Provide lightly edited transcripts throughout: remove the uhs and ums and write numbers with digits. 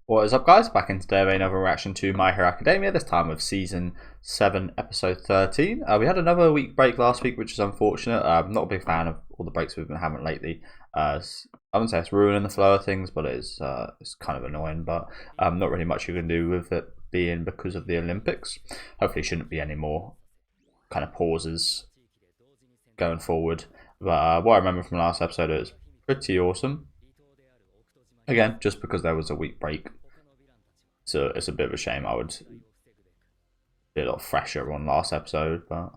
What is up, guys? Back in today with another reaction to My Hero Academia, this time with Season 7, Episode 13. We had another week break last week, which is unfortunate. I'm not a big fan of all the breaks we've been having lately. I wouldn't say it's ruining the flow of things, but it's kind of annoying. But not really much you can do with it being because of the Olympics. Hopefully shouldn't be any more kind of pauses going forward. But what I remember from last episode is pretty awesome. Again, just because there was a week break. So it's a bit of a shame. I would be a lot fresher on last episode, but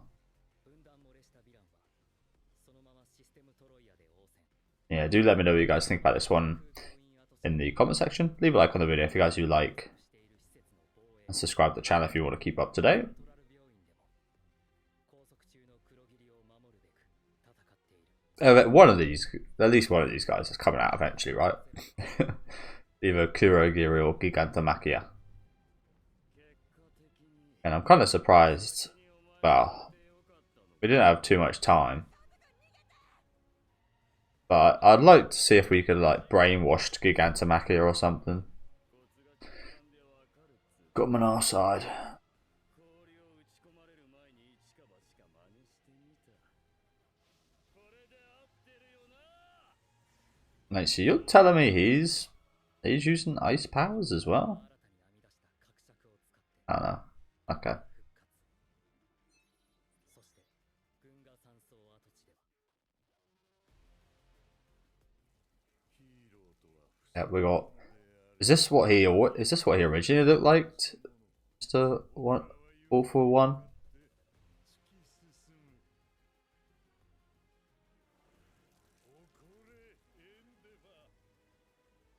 yeah, do let me know what you guys think about this one in the comment section. Leave a like on the video if you guys do like, and subscribe to the channel if you want to keep up to date. One of these, at least one of these guys is coming out eventually, right? Either Kurogiri or Gigantomachia. And I'm kind of surprised. Well, we didn't have too much time. But I'd like to see if we could like brainwash Gigantomachia or something. Got him on our side. Mate, so you're telling me he's using ice powers as well? I don't know. Okay. Yeah, we got. Is this what he originally looked like? Just a one, all for one.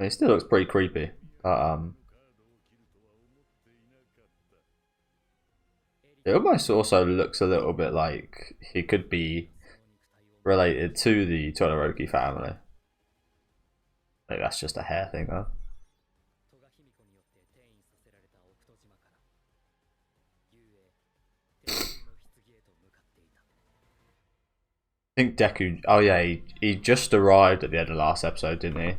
He still looks pretty creepy. It almost also looks a little bit like he could be related to the Todoroki family. Maybe that's just a hair thing though. I think Deku. Oh yeah, he just arrived at the end of last episode, didn't he?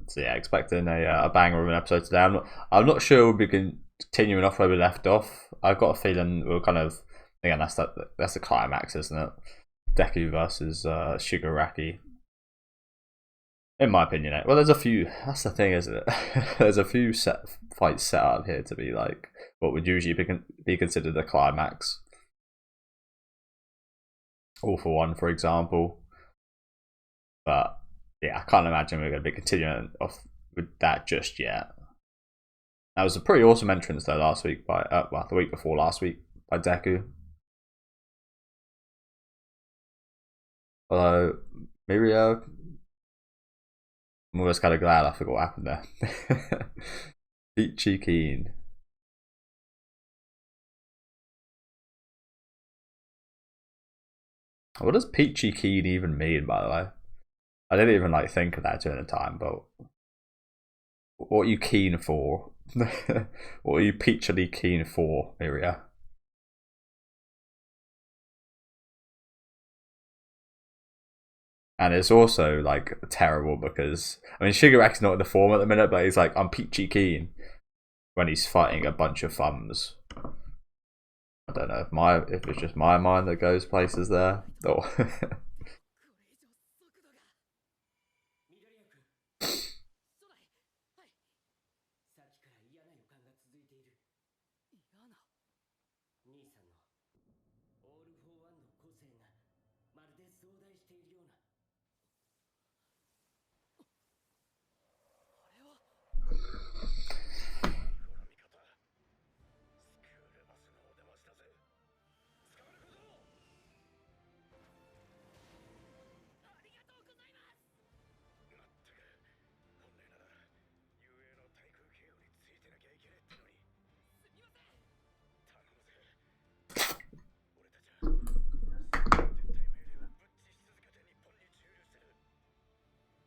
So yeah, expecting a banger of an episode today. I'm not sure we'll be continuing off where we left off. I've got a feeling we'll kind of, again, that's the climax, isn't it? Deku versus Shigaraki. In my opinion, well, there's a few. That's the thing, isn't it? There's a few fights set up here to be like what would usually be considered a climax. All for One, for example. But yeah, I can't imagine we're going to be continuing off with that just yet. That was a pretty awesome entrance though last week by well, the week before last week by Deku. Although Mirio, I'm always kind of glad I forgot what happened there. Peachy Keen. What does Peachy Keen even mean, by the way? I didn't even like think of that during the time, but what are you keen for? What are you peachily keen for, Miria? And it's also like terrible because I mean Shigaraki's not in the form at the minute, but he's like, I'm peachy keen when he's fighting a bunch of thumbs. I don't know if it's just my mind that goes places there. Or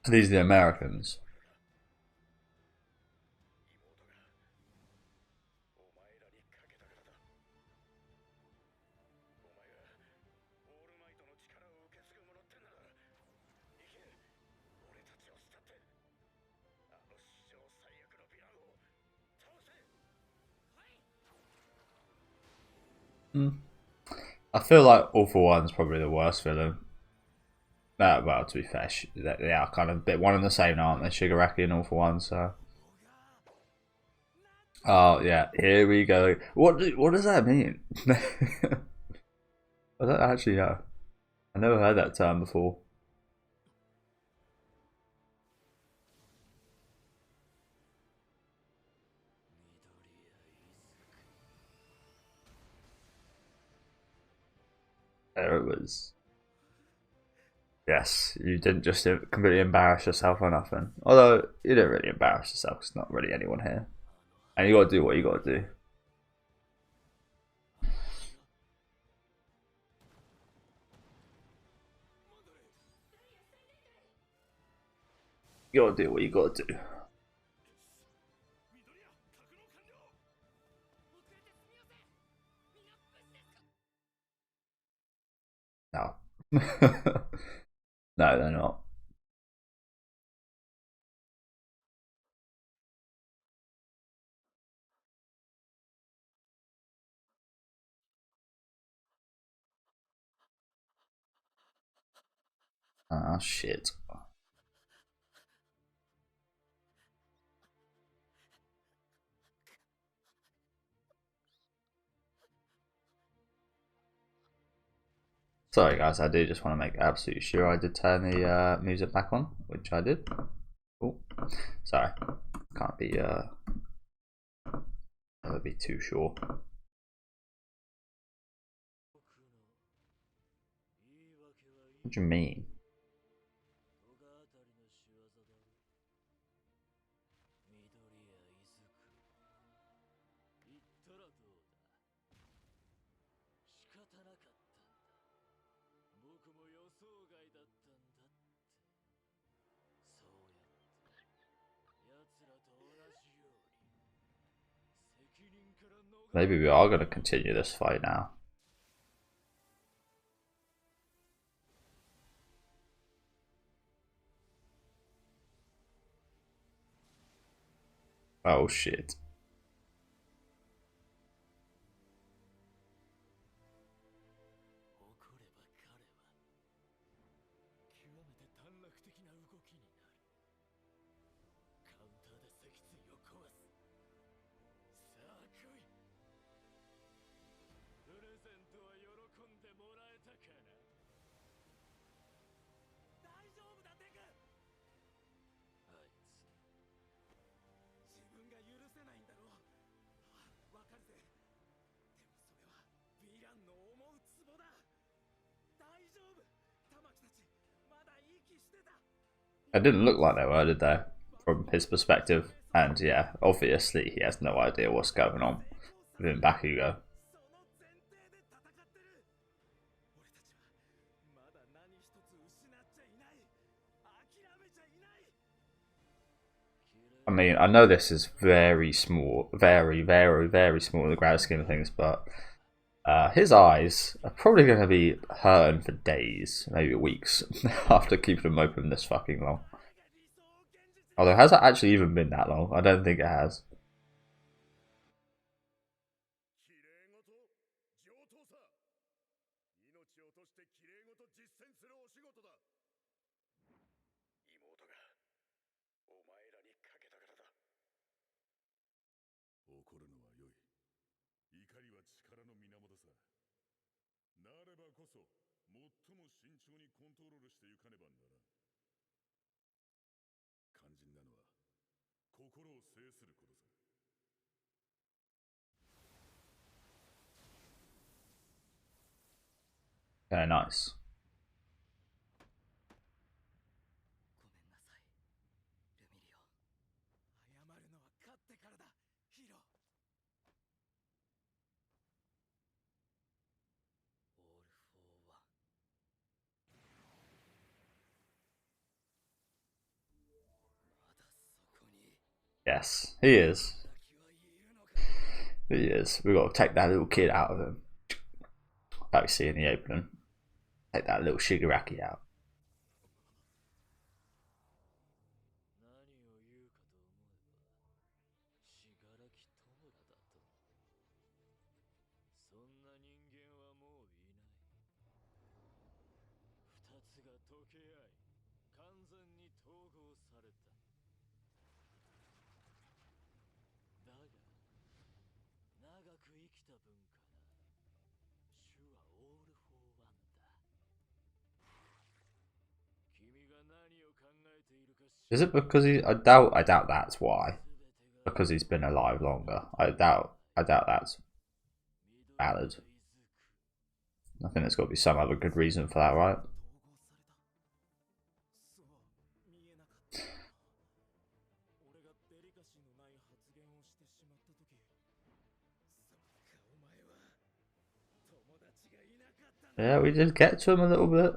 these are the Americans. I feel like All for One's probably the worst villain. Well, to be fair, they are kind of a bit one and the same, aren't they? Shigaraki and All for One, so. Oh yeah, here we go. What does that mean? I don't actually know. I never heard that term before. There it was. Yes, you didn't just completely embarrass yourself or nothing. Although you didn't really embarrass yourself. There's not really anyone here, and you got to do what you got to do. You got to do what you got to do. No. No, they're not. Ah, shit. Sorry guys, I do just want to make absolutely sure I did turn the music back on, which I did. Oh, sorry. Can't be never be too sure. What do you mean? Maybe we are going to continue this fight now. Oh shit. It didn't look like they were, did they? From his perspective. And yeah, obviously he has no idea what's going on within Bakugo. I mean, I know this is very small, very, very, very small in the grand scheme of things, but his eyes are probably going to be hurting for days, maybe weeks, after keeping them open this fucking long. Although, has it actually even been that long? I don't think it has. Very nice. Yes, he is. He is. We've got to take that little kid out of him. Like we see in the opening. Take that little Shigaraki out. Is it because he? I doubt that's why. Because he's been alive longer. I doubt that's valid. I think there's got to be some other good reason for that, right? Yeah, we did get to him a little bit.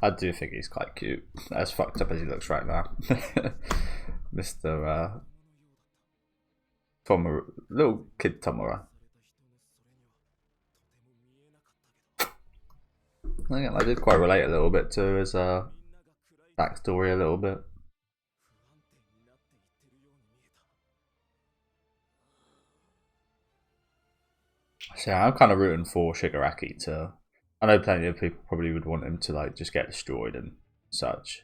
I do think he's quite cute, as fucked up as he looks right now. Mr. Tomura, little kid Tomura. Again, I did quite relate a little bit to his backstory a little bit. So yeah, I'm kind of rooting for Shigaraki to. I know plenty of people probably would want him to like just get destroyed and such,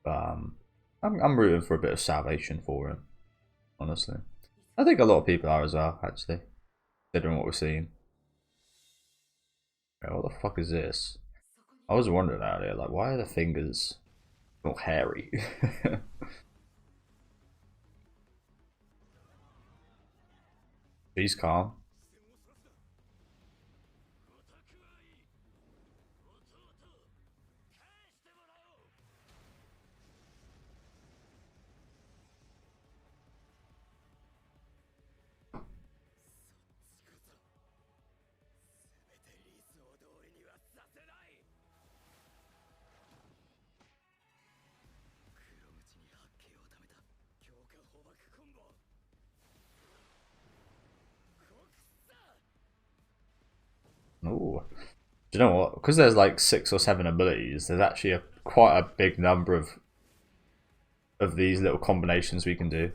but I'm rooting for a bit of salvation for him. Honestly, I think a lot of people are as well. Actually, considering what we're seeing. Yeah, what the fuck is this? I was wondering earlier, like, why are the fingers not hairy? He's calm. Ooh. Do you know what? Because there's like 6 or 7 abilities, there's actually quite a big number of these little combinations we can do.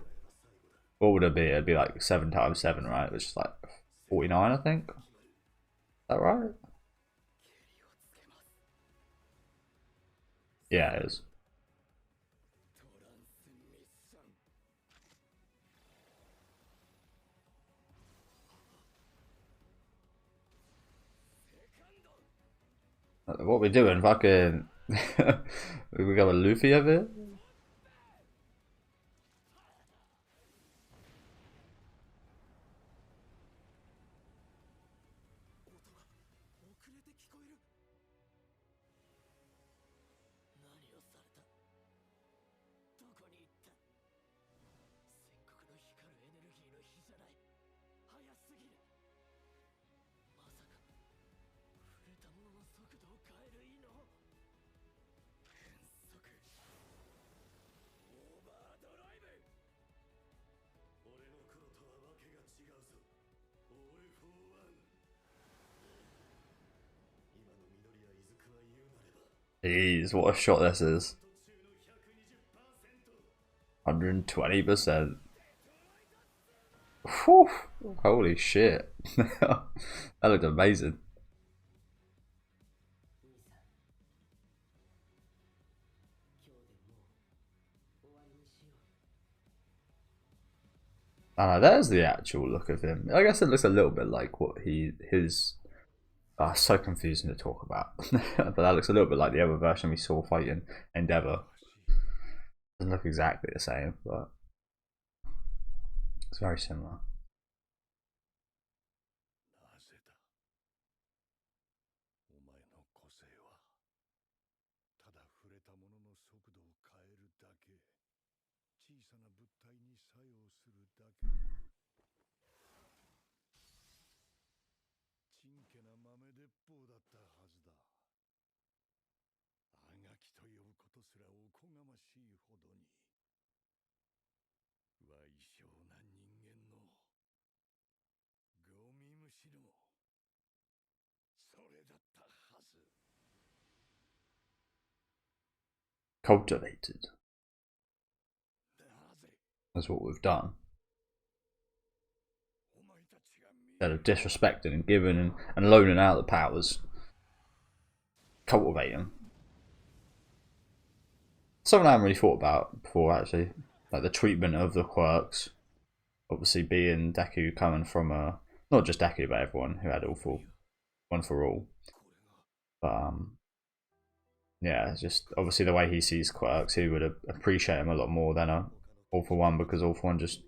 What would it be? It'd be like 7 times 7, right? Which is like 49, I think. Is that right? Yeah, it is. What we doing? Fucking. We got a Luffy over here? Jeez, what a shot this is. 120%. Whew. Holy shit. That looked amazing. There's the actual look of him. I guess it looks a little bit like what his. So confusing to talk about. But that looks a little bit like the other version we saw fighting Endeavor. Doesn't look exactly the same, but it's very similar. Cultivated. That's what we've done. Instead of disrespecting and giving and loaning out the powers, cultivating. Something I haven't really thought about before, actually, like the treatment of the quirks. Obviously, being Deku coming from not just Deku, but everyone who had one for all. But yeah, it's just obviously the way he sees quirks, he would appreciate him a lot more than a All for One, because All for One just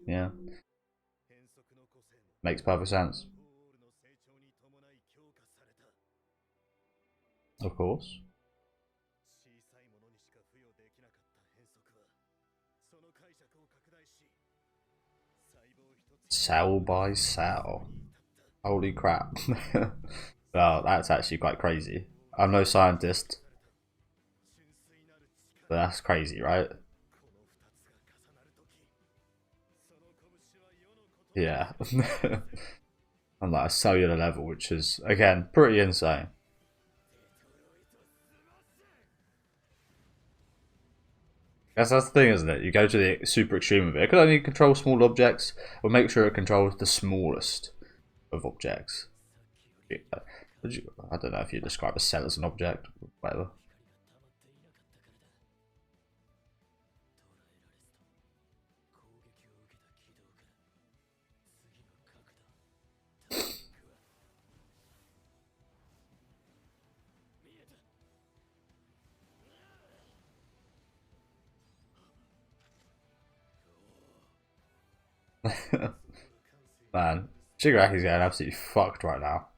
makes perfect sense. Of course. Cell by cell. Holy crap. Well, that's actually quite crazy. I'm no scientist, but that's crazy, right? Yeah. On like a cellular level, which is, again, pretty insane. That's the thing, isn't it? You go to the super extreme of it. It can only control small objects, or make sure it controls the smallest of objects. I don't know if you describe a cell as an object, whatever. Man, Shigaraki's getting absolutely fucked right now.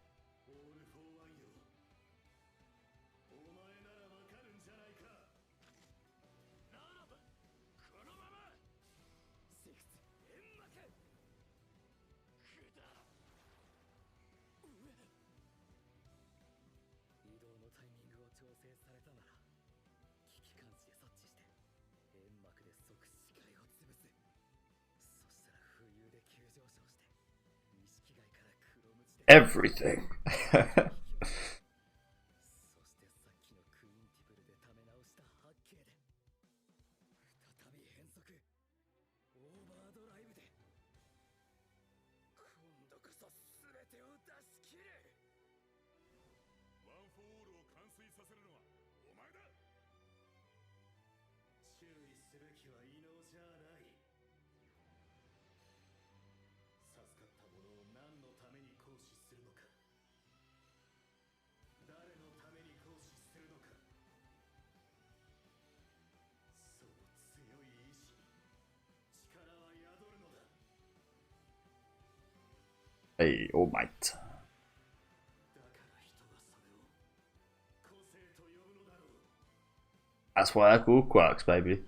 Everything. Hey, All Might. That's why I call quirks, baby.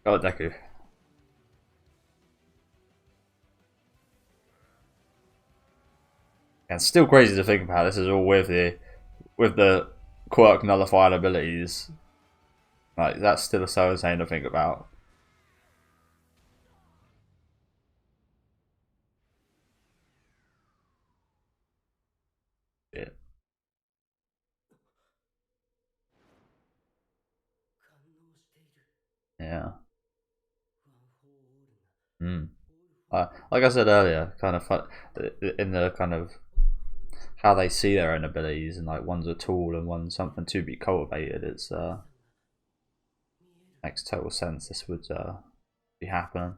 Oh, Deku. And it's still crazy to think about. This is all with the quirk nullifying abilities. Like, that's still so insane to think about. Yeah. Yeah. Mm. Like I said earlier, kind of fun, in the kind of how they see their own abilities, and like one's a tool and one's something to be cultivated. It's makes total sense. This would be happening.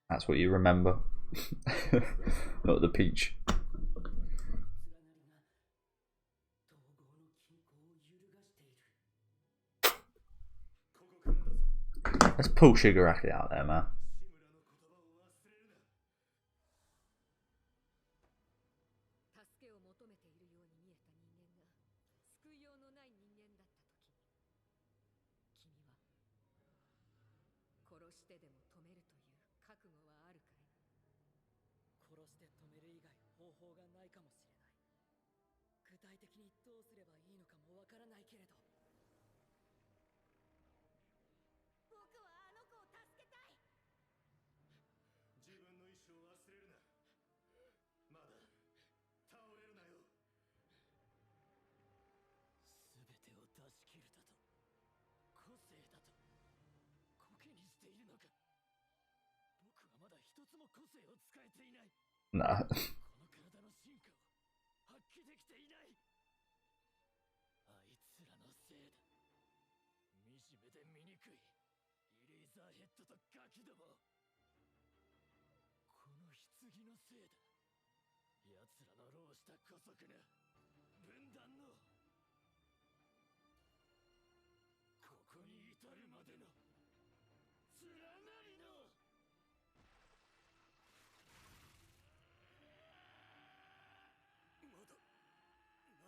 That's what you remember. Not the peach. Let's pull Shigaraki out there, man. Nah.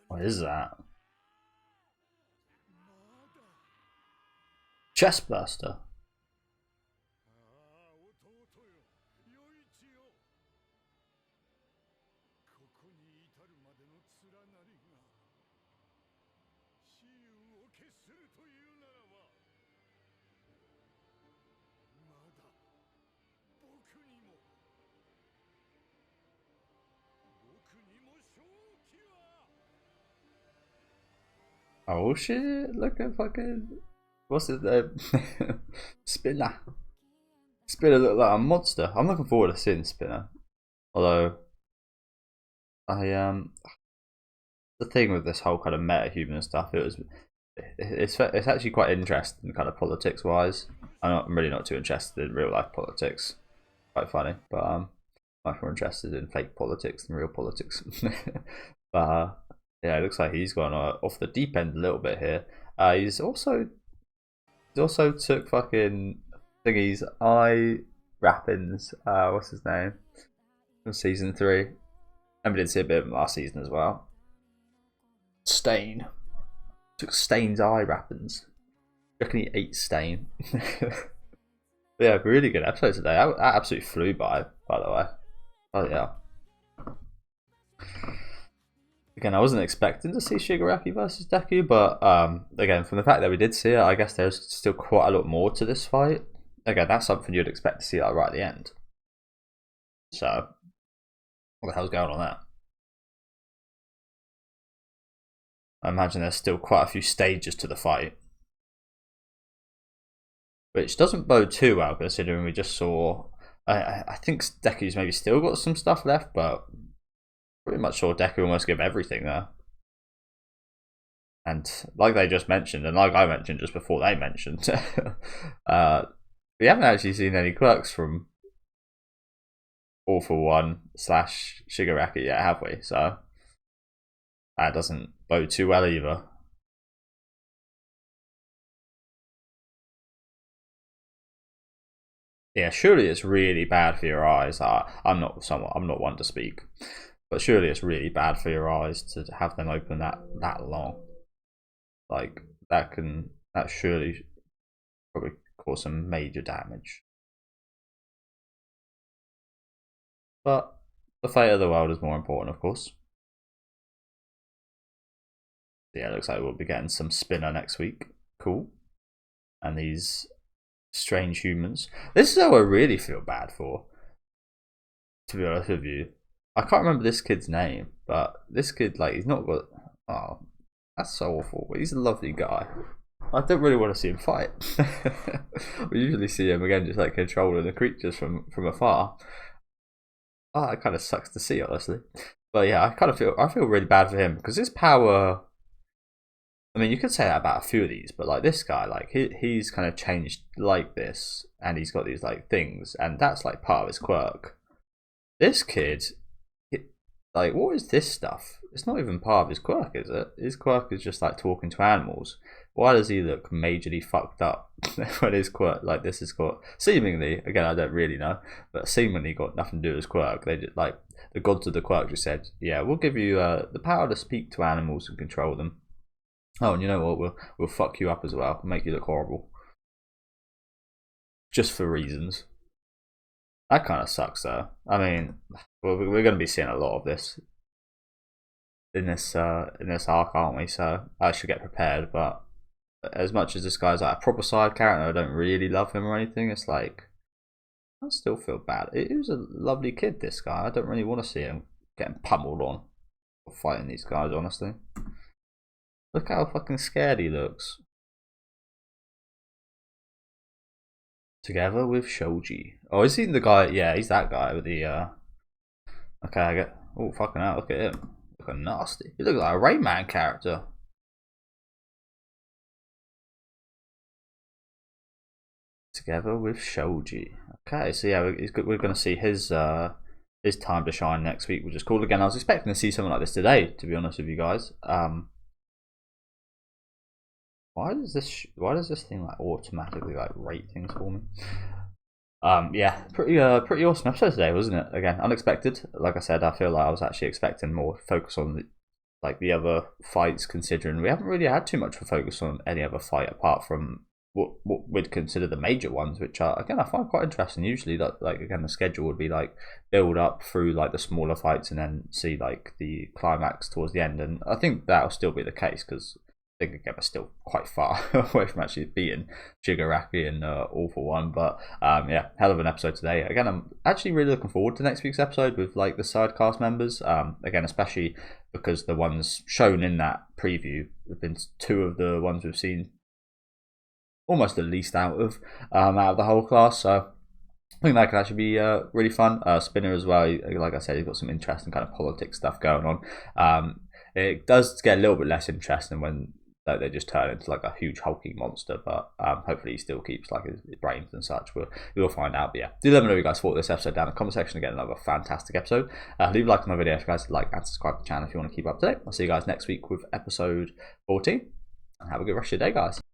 What is that? Chest burster. Oh shit, look at fucking... What's his name? Spinner. Spinner looked like a monster. I'm looking forward to seeing Spinner. Although, the thing with this whole kind of meta-human stuff, it's actually quite interesting kind of politics-wise. I'm really not too interested in real-life politics. Quite funny, but I'm much more interested in fake politics than real politics. But... yeah, it looks like he's gone off the deep end a little bit here. He's also took fucking thingy's eye wrappings. What's his name? From season 3. And we did see a bit of him last season as well. Stain. Took Stain's eye wrappings. I reckon he ate Stain. Yeah, really good episode today. I absolutely flew by the way. Oh yeah. Again, I wasn't expecting to see Shigaraki versus Deku, but again, from the fact that we did see it, I guess there's still quite a lot more to this fight. Again, that's something you'd expect to see like right at the end. So, what the hell's going on there? I imagine there's still quite a few stages to the fight. Which doesn't bode too well, considering we just saw... I think Deku's maybe still got some stuff left, but... pretty much sure Deku almost give everything there. And like they just mentioned, and like I mentioned just before they mentioned, we haven't actually seen any quirks from All For One / Shigaraki yet, have we? So that doesn't bode too well either. Yeah, surely it's really bad for your eyes. I'm not one to speak. But surely it's really bad for your eyes to have them open that long. Like that surely probably cause some major damage. But the fate of the world is more important, of course. Yeah, it looks like we'll be getting some Spinner next week. Cool. And these strange humans. This is who I really feel bad for, to be honest with you. I can't remember this kid's name, but this kid, like, he's not got... oh, that's so awful. But he's a lovely guy. I don't really want to see him fight. We usually see him, again, just like controlling the creatures from afar. Oh, it kind of sucks to see, honestly. But yeah, I feel really bad for him, because his power... I mean, you could say that about a few of these, but like this guy, like he's kind of changed like this, and he's got these like things, and that's like part of his quirk. This kid, like, what is this stuff? It's not even part of his quirk, is it? His quirk is just like talking to animals. Why does he look majorly fucked up when his quirk, like this is got seemingly, again I don't really know, but seemingly got nothing to do with his quirk. They just, like, the gods of the quirk just said, yeah, we'll give you the power to speak to animals and control them. Oh, and you know what? We'll fuck you up as well, make you look horrible, just for reasons. That kind of sucks, though. I mean, we're going to be seeing a lot of this in this arc, aren't we? So I should get prepared. But as much as this guy's like a proper side character, I don't really love him or anything. It's like I still feel bad. He was a lovely kid, this guy. I don't really want to see him getting pummeled on or fighting these guys. Honestly, look how fucking scared he looks. Together with Shoji. Oh, is he the guy? Yeah, he's that guy with the. Okay, I get. Oh, fucking hell! Look at him. Looking nasty. He looks like a Rayman character. Together with Shoji. Okay, so yeah, we're going to see his time to shine next week, which is cool. Again, I was expecting to see something like this today, to be honest with you guys. Why does this thing like automatically like rate things for me? Yeah, pretty awesome episode today, wasn't it? Again, unexpected. Like I said, I feel like I was actually expecting more focus on the other fights, considering we haven't really had too much of a focus on any other fight apart from what we'd consider the major ones, which are, again, I find quite interesting. Usually, like again, the schedule would be like build up through like the smaller fights and then see like the climax towards the end, and I think that'll still be the case because I think again we're still quite far away from actually beating Shigaraki and All For One. But yeah, hell of an episode today. Again, I'm actually really looking forward to next week's episode with like the side cast members. Again, especially because the ones shown in that preview have been two of the ones we've seen almost the least out of the whole class. So I think that could actually be really fun. Spinner as well, like I said, he's got some interesting kind of politics stuff going on. It does get a little bit less interesting when they just turn into like a huge hulking monster, but hopefully he still keeps like his brains and such. We'll find out. But yeah, do let me know what you guys thought of this episode down in the comment section. Again, another fantastic episode. Leave a like on my video if you guys like, and subscribe to the channel if you want to keep up to date. I'll see you guys next week with episode 14, and have a good rest of your day, guys.